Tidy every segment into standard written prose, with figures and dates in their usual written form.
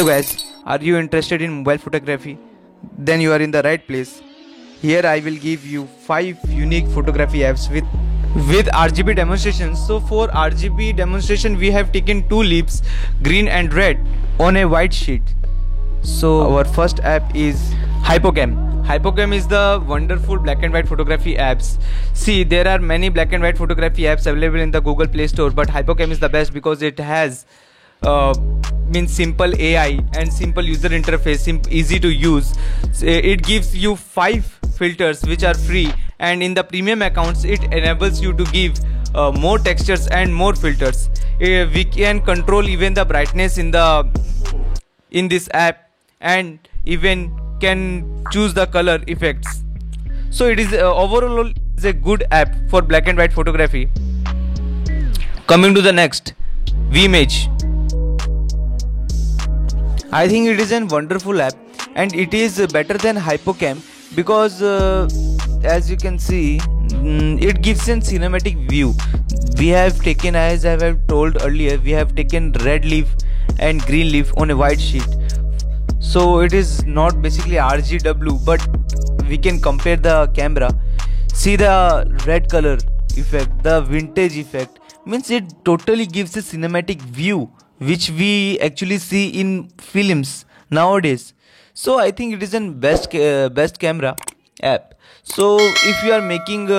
Hello guys, are you interested in mobile photography? Then you are in the right place. Here I will give you 5 unique photography apps with RGB demonstrations. So for RGB demonstration we have taken 2 leaves, green and red, on a white sheet. So our first app is Hypocam. Hypocam is the wonderful black and white photography apps. See, there are many black and white photography apps available in the Google Play Store, but Hypocam is the best because it has simple AI and simple user interface, easy to use. It gives you 5 filters which are free, and in the premium accounts it enables you to give more textures and more filters. We can control even the brightness in this app, and even can choose the color effects. So it is overall is a good app for black and white photography. Coming to the next, Vimage. I think it is a wonderful app, and it is better than Hypocam because as you can see, it gives a cinematic view. We have taken, as I have told earlier, we have taken red leaf and green leaf on a white sheet. So it is not basically RGW, but we can compare the camera. See the red color effect, the vintage effect, means it totally gives a cinematic view which we actually see in films nowadays. So I think it is an best camera app. So if you are making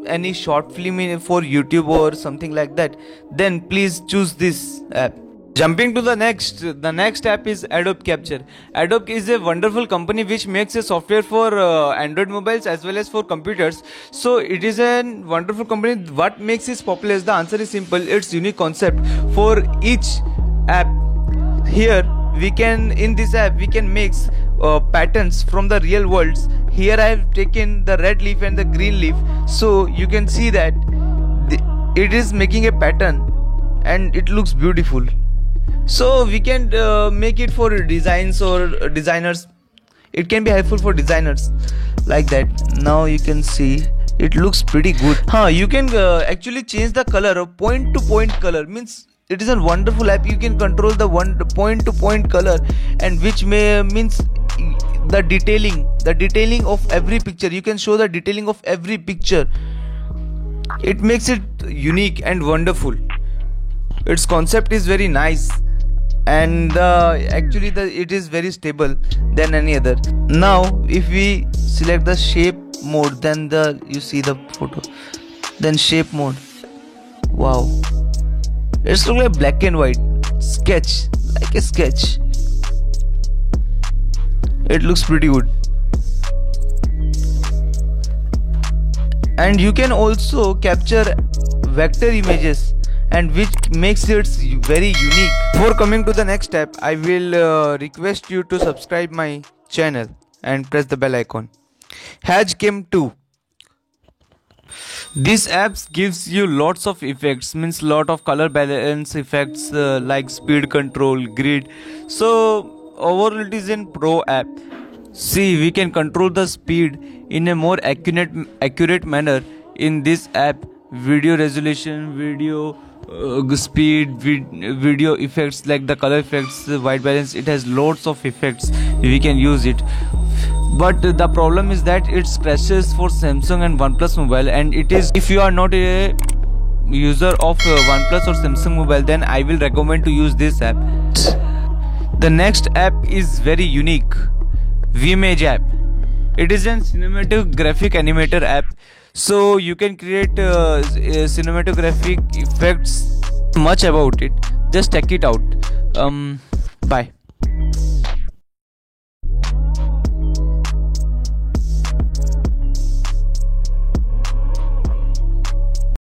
any short film for YouTube or something like that, then please choose this app. Jumping to the next app is Adobe Capture. Adobe is a wonderful company which makes a software for Android mobiles as well as for computers. So it is a wonderful company. What makes it popular? The answer is simple. It's unique concept for each app. Here we can, in this app we can mix patterns from the real worlds. Here I have taken the red leaf and the green leaf, so you can see that it is making a pattern and it looks beautiful. So we can make it for designs or designers. It can be helpful for designers like that. Now you can see it looks pretty good. You can actually change the color of point to point color, means it is a wonderful app. You can control the point to point color, and which means the detailing of every picture. You can show the detailing of every picture. It makes it unique and wonderful. Its concept is very nice, and actually it is very stable than any other. Now if we select the shape mode, then you see the photo, then shape mode. Wow, it's look like black and white sketch, like a sketch. It looks pretty good. And you can also capture vector images, and which makes it very unique. Before coming to the next step, I will request you to subscribe my channel and press the bell icon. HageCam 2. This app gives you lots of effects, means lot of color balance effects like speed control, grid. So overall it is a pro app. See, we can control the speed in a more accurate manner in this app. Video resolution, video speed, video effects like the color effects, white balance, it has lots of effects. We can use it, but the problem is that it crashes for Samsung and OnePlus mobile, and it is, if you are not a user of OnePlus or Samsung mobile, then I will recommend to use this app. The next app is very unique, Vimage app. It is a cinematographic animator app. So you can create cinematographic effects. Much about it, just check it out. Bye.